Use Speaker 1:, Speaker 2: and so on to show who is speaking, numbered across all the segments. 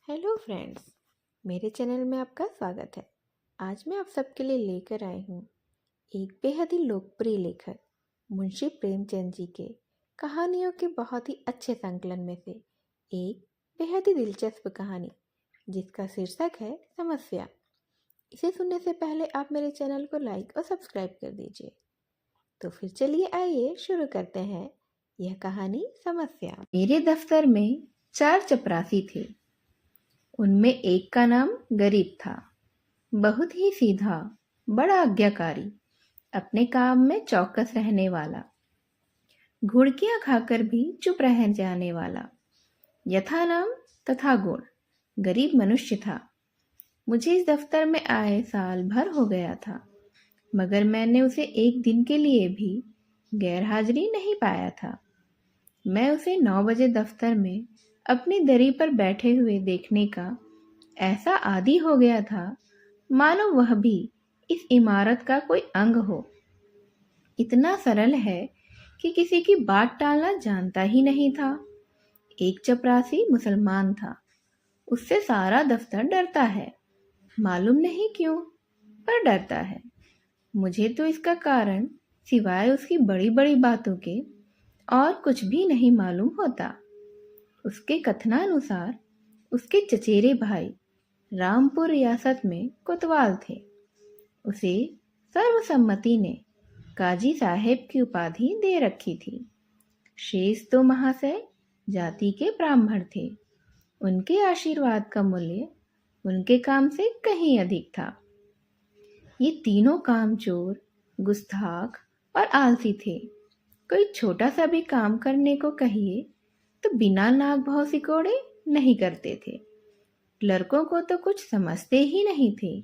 Speaker 1: Hello friends, मेरे channel में आपका स्वागत है। आज मैं आप सबके लिए लेकर आई हूँ एक बेहद ही लोकप्रिय लेखक मुंशी प्रेमचंद जी के कहानियों के बहुत ही अच्छे संकलन में से एक बेहद ही दिलचस्प कहानी जिसका शीर्षक है समस्या। इसे सुनने से पहले आप मेरे चैनल को लाइक और सब्सक्राइब कर दीजिए। तो फिर चलिए आइए शुरू करते हैं यह कहानी समस्या। मेरे दफ्तर में 4 चपरासी थे। उनमें एक का नाम गरीब था, बहुत ही सीधा, बड़ा आज्ञाकारी, अपने काम में चौकस रहने वाला, घुड़कियां खाकर भी चुप रह जाने वाला। यथा नाम तथा गुण, गरीब मनुष्य था। मुझे इस दफ्तर में आए साल भर हो गया था, मगर मैंने उसे एक दिन के लिए भी गैर हाजिरी नहीं पाया था। मैं उसे 9 बजे दफ्तर में अपनी दरी पर बैठे हुए देखने का ऐसा आदी हो गया था मानो वह भी इस इमारत का कोई अंग हो। इतना सरल है कि किसी की बात टालना जानता ही नहीं था। एक चपरासी मुसलमान था। उससे सारा दफ्तर डरता है, मालूम नहीं क्यों, पर डरता है। मुझे तो इसका कारण सिवाय उसकी बड़ी बड़ी बातों के और कुछ भी नहीं मालूम होता। उसके कथनानुसार उसके चचेरे भाई रामपुर रियासत में कोतवाल थे। उसे सर्वसम्मति ने काजी साहेब की उपाधि दे रखी थी। शेष तो महाशय जाति के ब्राह्मण थे। उनके आशीर्वाद का मूल्य उनके काम से कहीं अधिक था। ये तीनों कामचोर, गुस्ताख और आलसी थे। कोई छोटा सा भी काम करने को कहिए तो बिना नाक भौं सिकोड़े नहीं करते थे। लड़कों को तो कुछ समझते ही नहीं थे,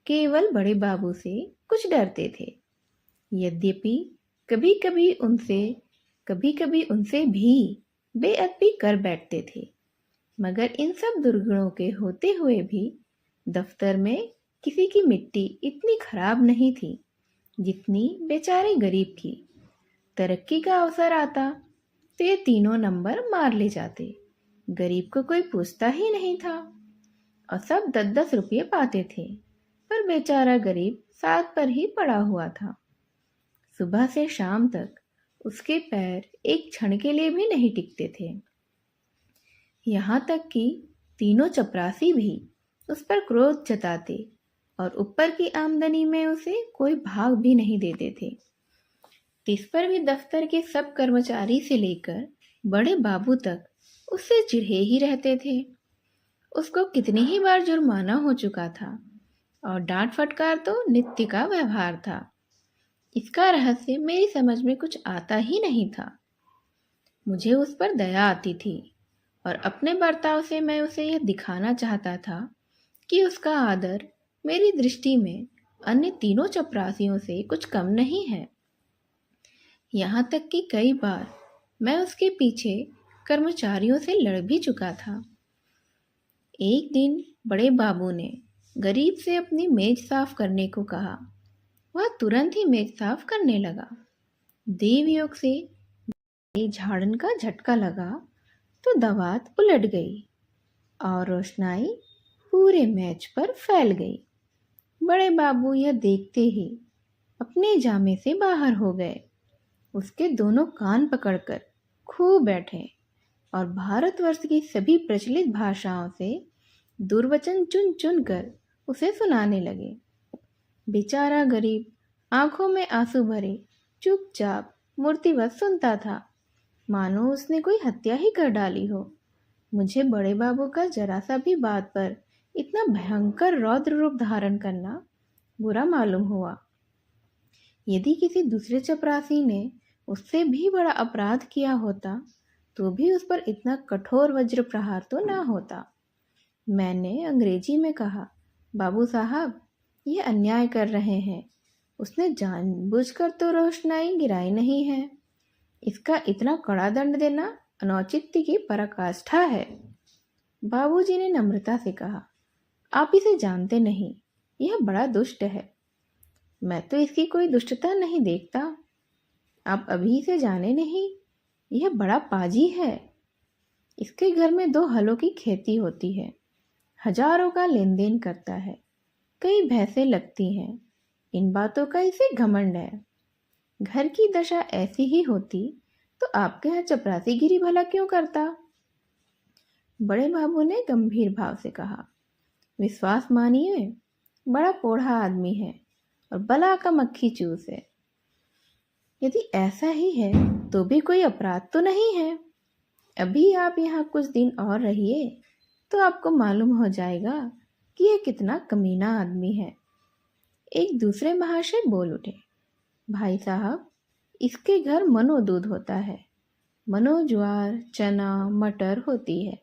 Speaker 1: केवल बड़े बाबू से कुछ डरते थे। यद्यपि कभी कभी उनसे भी बेअदबी कर बैठते थे, मगर इन सब दुर्गुणों के होते हुए भी दफ्तर में किसी की मिट्टी इतनी खराब नहीं थी जितनी बेचारे गरीब की। तरक्की का अवसर आता तो ये तीनों नंबर मार ले जाते। गरीब को कोई पूछता ही नहीं था और सब 10-10 रुपये पाते थे, पर बेचारा गरीब साथ पर ही पड़ा हुआ था। सुबह से शाम तक उसके पैर एक क्षण के लिए भी नहीं टिकते थे। यहाँ तक कि तीनों चपरासी भी उस पर क्रोध जताते और ऊपर की आमदनी में उसे कोई भाग भी नहीं देते थे। इस पर भी दफ्तर के सब कर्मचारी से लेकर बड़े बाबू तक उससे चिढ़े ही रहते थे। उसको कितनी ही बार जुर्माना हो चुका था और डांट फटकार तो नित्य का व्यवहार था। इसका रहस्य मेरी समझ में कुछ आता ही नहीं था। मुझे उस पर दया आती थी और अपने बर्ताव से मैं उसे यह दिखाना चाहता था कि उसका आदर मेरी दृष्टि में अन्य तीनों चपरासियों से कुछ कम नहीं है। यहाँ तक कि कई बार मैं उसके पीछे कर्मचारियों से लड़ भी चुका था। एक दिन बड़े बाबू ने गरीब से अपनी मेज साफ करने को कहा। वह तुरंत ही मेज साफ करने लगा। देवयोग से झाड़न का झटका लगा तो दवात उलट गई और रोशनाई पूरे मेज पर फैल गई। बड़े बाबू यह देखते ही अपने जामे से बाहर हो गए। उसके दोनों कान पकड़कर खूब बैठे और भारतवर्ष की सभी प्रचलित भाषाओं से दुर्वचन चुन चुन कर उसे सुनाने लगे। बेचारा गरीब आंखों में आंसू भरे चुपचाप मूर्तिवत सुनता था, मानो उसने कोई हत्या ही कर डाली हो। मुझे बड़े बाबू का जरा सा भी बात पर इतना भयंकर रौद्र रूप धारण करना बुरा मालूम हुआ। यदि किसी दूसरे चपरासी ने उससे भी बड़ा अपराध किया होता तो भी उस पर इतना कठोर वज्र प्रहार तो ना होता। मैंने अंग्रेजी में कहा, बाबू साहब, ये अन्याय कर रहे हैं। उसने जानबूझकर तो रोशनाई गिराई नहीं है। इसका इतना कड़ा दंड देना अनौचित्य की पराकाष्ठा है। बाबूजी ने नम्रता से कहा, आप इसे जानते नहीं, यह बड़ा दुष्ट है। मैं तो इसकी कोई दुष्टता नहीं देखता। आप अभी से जाने नहीं, यह बड़ा पाजी है। इसके घर में 2 हलों की खेती होती है। हजारों का लेन देन करता है, कई भैंसें लगती हैं। इन बातों का इसे घमंड है। घर की दशा ऐसी ही होती तो आपके यहाँ चपरासीगिरी भला क्यों करता? बड़े बाबू ने गंभीर भाव से कहा। विश्वास मानिए, बड़ा पोढ़ा आदमी है और बला का मक्खी चूस है। यदि ऐसा ही है तो भी कोई अपराध तो नहीं है। अभी आप यहाँ कुछ दिन और रहिए तो आपको मालूम हो जाएगा कि यह कितना कमीना आदमी है। एक दूसरे महाशय बोल उठे। भाई साहब, इसके घर मनो दूध होता है, मनो ज्वार चना मटर होती है,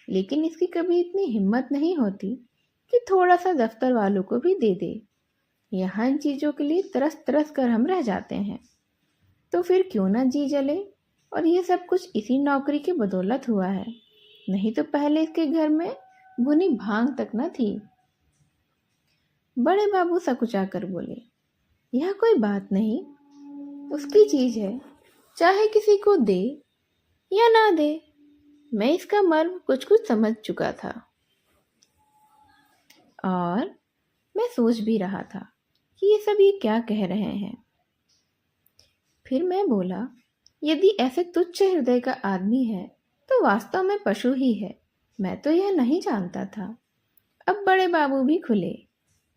Speaker 1: लेकिन इसकी कभी इतनी हिम्मत नहीं होती कि थोड़ा सा दफ्तर वालों को भी दे दे। यहाँ इन चीज़ों के लिए तरस तरस कर हम रह जाते हैं। तो फिर क्यों ना जी जले, और ये सब कुछ इसी नौकरी की बदौलत हुआ है, नहीं तो पहले इसके घर में भुनी भांग तक न थी। बड़े बाबू सकुचा कर बोले, यह कोई बात नहीं, उसकी चीज है, चाहे किसी को दे या ना दे। मैं इसका मर्म कुछ कुछ समझ चुका था और मैं सोच भी रहा था कि ये सब ये क्या कह रहे हैं। फिर मैं बोला, यदि ऐसे तुच्छ हृदय का आदमी है तो वास्तव में पशु ही है। मैं तो यह नहीं जानता था। अब बड़े बाबू भी खुले,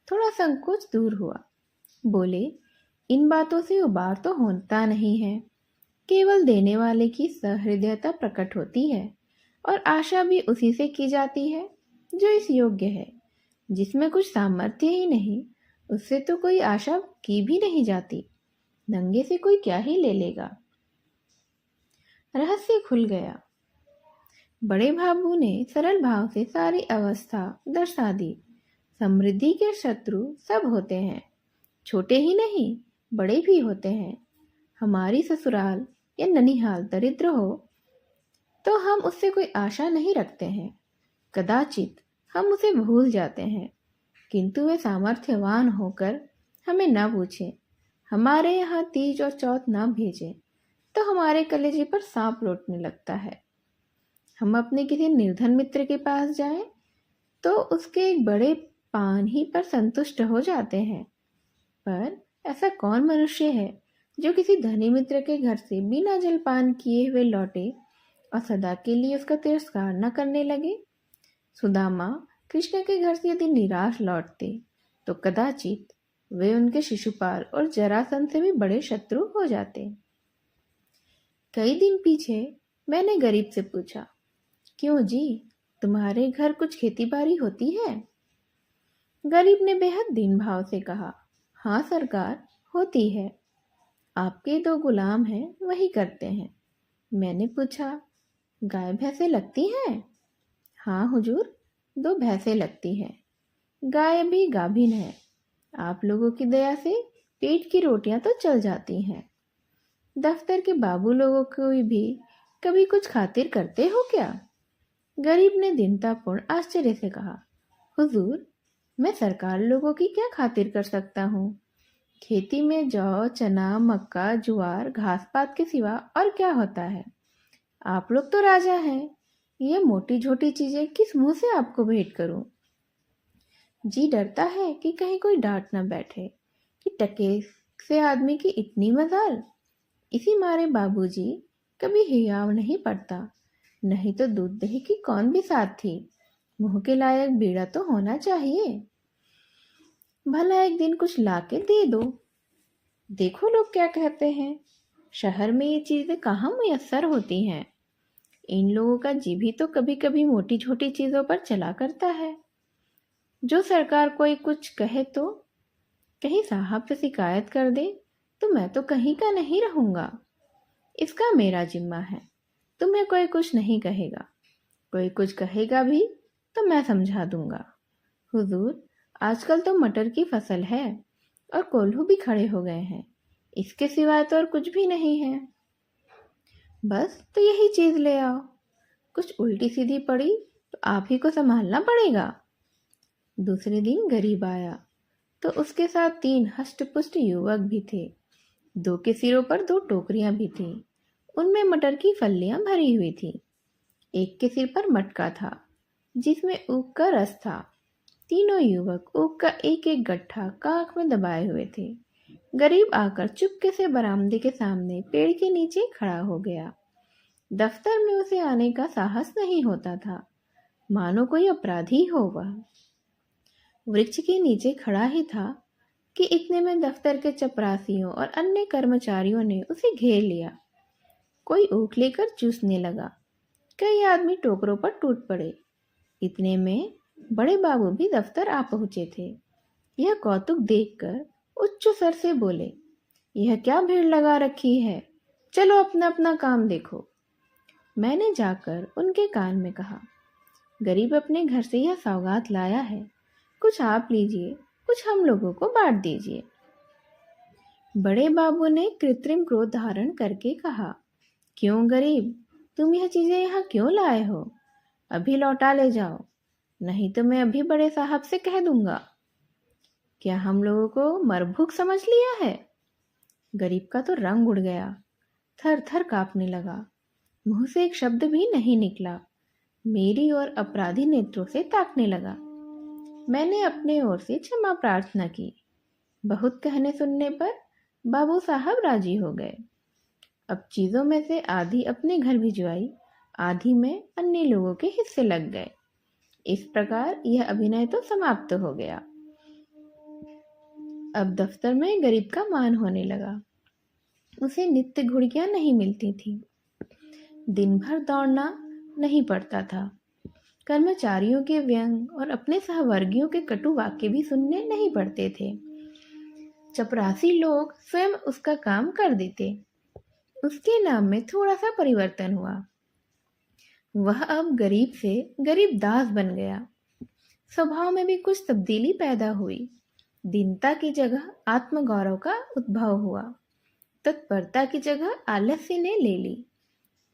Speaker 1: थोड़ा संकोच दूर हुआ। बोले, इन बातों से उबार तो होता नहीं है, केवल देने वाले की सहृदयता प्रकट होती है और आशा भी उसी से की जाती है जो इस योग्य है। जिसमें कुछ सामर्थ्य ही नहीं, उससे तो कोई आशा की भी नहीं जाती। नंगे से कोई क्या ही ले लेगा। रहस्य खुल गया। बड़े बाबू ने सरल भाव से सारी अवस्था दर्शा दी। समृद्धि के शत्रु सब होते हैं, छोटे ही नहीं बड़े भी होते हैं। हमारी ससुराल या ननिहाल दरिद्र हो तो हम उससे कोई आशा नहीं रखते हैं, कदाचित हम उसे भूल जाते हैं, किंतु वे सामर्थ्यवान होकर हमें न पूछें, हमारे यहाँ तीज और चौथ न भेजें तो हमारे कलेजे पर सांप लौटने लगता है। हम अपने किसी निर्धन मित्र के पास जाएं तो उसके एक बड़े पान ही पर संतुष्ट हो जाते हैं, पर ऐसा कौन मनुष्य है जो किसी धनी मित्र के घर से बिना जलपान किए हुए लौटे और सदा के लिए उसका तिरस्कार न करने लगे। सुदामा कृष्ण के घर से यदि निराश लौटते तो कदाचित वे उनके शिशुपाल और जरासंध से भी बड़े शत्रु हो जाते। कई दिन पीछे मैंने गरीब से पूछा, क्यों जी, तुम्हारे घर कुछ खेती बाड़ी होती है? गरीब ने बेहद दीन भाव से कहा, हाँ सरकार, होती है। आपके 2 गुलाम हैं, वही करते हैं। मैंने पूछा, गाय भैंसे लगती हैं? हाँ हुजूर, 2 भैंसे लगती हैं। गाय अभी गाभिन है। आप लोगों की दया से पेट की रोटियां तो चल जाती हैं। दफ्तर के बाबू लोगों को भी कभी कुछ खातिर करते हो क्या? गरीब ने दीनतापूर्ण आश्चर्य से कहा, हुजूर, मैं सरकार लोगों की क्या खातिर कर सकता हूँ? खेती में जौ चना मक्का ज्वार घास पात के सिवा और क्या होता है? आप लोग तो राजा हैं, ये मोटी छोटी चीजें किस मुंह से आपको भेंट करूं? जी डरता है कि कहीं कोई डांट न बैठे कि टके से आदमी की इतनी मजाल। इसी मारे बाबूजी कभी हियाव नहीं पड़ता, नहीं तो दूध दही की कौन भी साथ थी। मुंह के लायक बीड़ा तो होना चाहिए। भला एक दिन कुछ लाके दे दो। देखो लोग क्या कहते हैं, शहर में ये चीजें कहाँ मुयस्सर होती हैं। इन लोगों का जी भी तो कभी कभी मोटी छोटी चीजों पर चला करता है। जो सरकार कोई कुछ कहे तो कहीं साहब से शिकायत कर दे तो मैं तो कहीं का नहीं रहूंगा। इसका मेरा जिम्मा है। तुम्हें कोई कुछ नहीं कहेगा, कोई कुछ कहेगा भी तो मैं समझा दूंगा। हुजूर, आजकल तो मटर की फसल है और कोल्हू भी खड़े हो गए हैं, इसके सिवाय तो और कुछ भी नहीं है। बस तो यही चीज ले आओ। कुछ उल्टी सीधी पड़ी तो आप ही को संभालना पड़ेगा। दूसरे दिन गरीब आया तो उसके साथ 3 हष्ट-पुष्ट युवक भी थे। 2 के सिरों पर 2 टोकरियां भी थीं। उनमें मटर की फलियां भरी हुई थी। एक के सिर पर मटका था, जिसमें ऊख का रस था। तीनों युवक ऊख का एक एक गट्ठा काख में दबाए हुए थे। गरीब आकर चुपके से बरामदे के सामने पेड़ के नीचे खड़ा हो गया। दफ्तर में उसे आने का साहस नहीं होता था, मानो कोई अपराधी हो वह। वृक्ष के नीचे खड़ा ही था कि इतने में दफ्तर के चपरासियों और अन्य कर्मचारियों ने उसे घेर लिया। कोई ऊख लेकर चूसने लगा। कई आदमी टोकरों पर टूट पड़े। इतने में बड़े बाबू भी दफ्तर आ पहुंचे थे। यह कौतुक देखकर उच्च स्वर से बोले, यह क्या भीड़ लगा रखी है? चलो अपना अपना काम देखो। मैंने जाकर उनके कान में कहा, गरीब अपने घर से यह सौगात लाया है, कुछ आप लीजिए, कुछ हम लोगों को बांट दीजिए। बड़े बाबू ने कृत्रिम क्रोध धारण करके कहा, क्यों गरीब, तुम यह चीजें यहाँ क्यों लाए हो? अभी लौटा ले जाओ, नहीं तो मैं अभी बड़े साहब से कह दूंगा। क्या हम लोगों को मरभूख समझ लिया है? गरीब का तो रंग उड़ गया, थर थर कांपने लगा। मुंह से एक शब्द भी नहीं निकला। मेरी ओर अपराधी नेत्रों से ताकने लगा। मैंने अपने ओर से क्षमा प्रार्थना की। बहुत कहने सुनने पर बाबू साहब राजी हो गए। अब चीजों में से आधी अपने घर भिजवाई, आधी में अन्य लोगों के हिस्से लग गए। इस प्रकार यह अभिनय तो समाप्त हो गया। अब दफ्तर में गरीब का मान होने लगा। उसे नित्य घुड़कियां नहीं मिलती थी, दिन भर दौड़ना नहीं पड़ता था, कर्मचारियों के व्यंग और अपने सहवर्गियों के कटु वाक्य भी सुनने नहीं पड़ते थे। चपरासी लोग स्वयं उसका काम कर देते। उसके नाम में थोड़ा सा परिवर्तन हुआ। वह अब गरीब से गरीब दास बन गया। स्वभाव में भी कुछ तब्दीली पैदा हुई। दीनता की जगह आत्मगौरव का उद्भव हुआ। तत्परता की जगह आलस्य ने ले ली।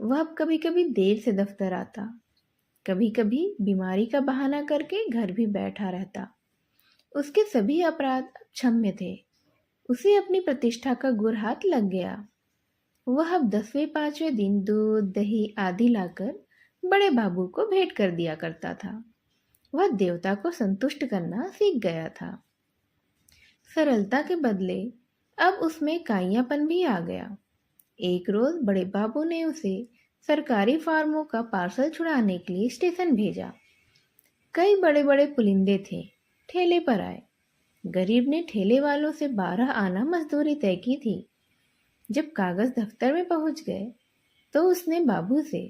Speaker 1: वह अब कभी कभी देर से दफ्तर आता, कभी कभी बीमारी का बहाना करके घर भी बैठा रहता। उसके सभी अपराध क्षम्य थे। उसे अपनी प्रतिष्ठा का गुर हाथ लग गया। वह अब 10वें 5वें दिन दूध दही आदि लाकर बड़े बाबू को भेंट कर दिया करता था। वह देवता को संतुष्ट करना सीख गया था। सरलता के बदले अब उसमें काइयापन भी आ गया। एक रोज बड़े बाबू ने उसे सरकारी फार्मों का पार्सल छुड़ाने के लिए स्टेशन भेजा। कई बड़े बड़े पुलिंदे थे, ठेले पर आए। गरीब ने ठेले वालों से 12 आना मजदूरी तय की थी। जब कागज दफ्तर में पहुंच गए तो उसने बाबू से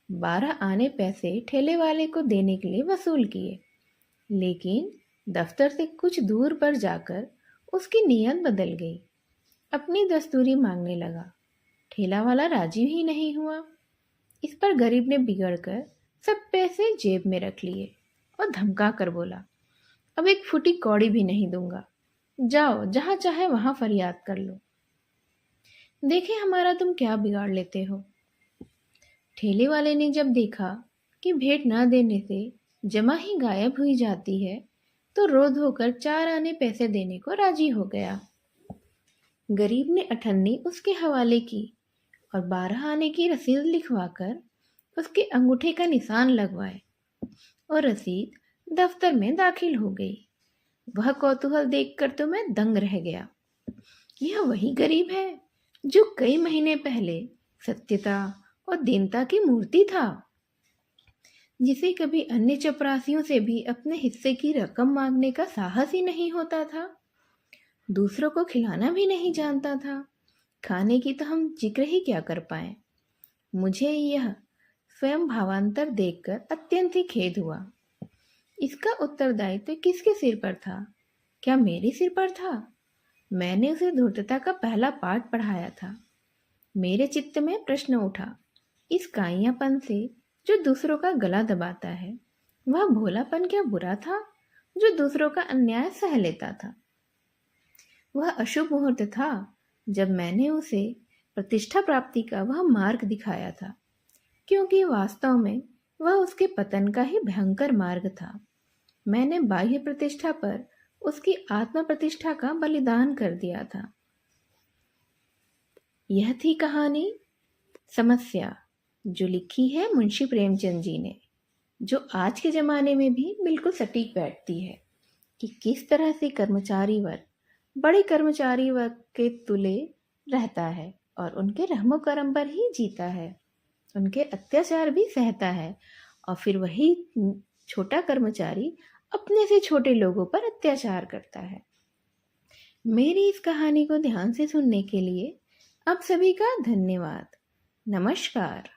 Speaker 1: 12 आने पैसे ठेले वाले को देने के लिए वसूल किए। लेकिन दफ्तर से कुछ दूर पर जाकर उसकी नीयत बदल गई। अपनी दस्तूरी मांगने लगा। ठेला वाला राजी ही नहीं हुआ। इस पर गरीब ने बिगड़कर सब पैसे जेब में रख लिए और धमका कर बोला, अब एक फूटी कौड़ी भी नहीं दूंगा। जाओ जहां चाहे वहां फरियाद कर लो। देखे हमारा तुम क्या बिगाड़ लेते हो। ठेले वाले ने जब देखा कि भेंट न देने से जमा ही गायब हुई जाती है, तो रोध होकर 4 आने पैसे देने को राजी हो गया। गरीब ने अठन्नी उसके हवाले की और 12 आने की रसीद लिखवाकर उसके अंगूठे का निशान लगवाए और रसीद दफ्तर में दाखिल हो गई। वह कौतूहल देखकर तो मैं दंग रह गया। यह वही गरीब है जो कई महीने पहले सत्यता और दीनता की मूर्ति था, जिसे कभी अन्य चपरासियों से भी अपने हिस्से की रकम मांगने का साहस ही नहीं होता था। दूसरों को खिलाना भी नहीं जानता था। खाने की तो हम जिक्र ही क्या कर पाए। मुझे यह स्वयं भावांतर देखकर अत्यंत ही खेद हुआ। इसका उत्तरदायित्व किसके सिर पर था? क्या मेरे सिर पर था? मैंने उसे धूर्तता का पहला पाठ पढ़ाया था। मेरे चित्त में प्रश्न उठा, इस काइयापन से जो दूसरों का गला दबाता है, वह भोलापन क्या बुरा था जो दूसरों का अन्याय सह लेता था? वह अशुभ मुहूर्त था जब मैंने उसे प्रतिष्ठा प्राप्ति का वह मार्ग दिखाया था, क्योंकि वास्तव में वह उसके पतन का ही भयंकर मार्ग था। मैंने बाह्य प्रतिष्ठा पर उसकी आत्म प्रतिष्ठा का बलिदान कर दिया था। यह थी कहानी समस्या, जो लिखी है मुंशी प्रेमचंद जी ने। जो आज के ज़माने में भी बिल्कुल सटीक बैठती है कि किस तरह से कर्मचारी वर्ग बड़े कर्मचारी वर्ग के तुले रहता है और उनके रहमो करम पर ही जीता है, उनके अत्याचार भी सहता है और फिर वही छोटा कर्मचारी अपने से छोटे लोगों पर अत्याचार करता है। मेरी इस कहानी को ध्यान से सुनने के लिए आप सभी का धन्यवाद। नमस्कार।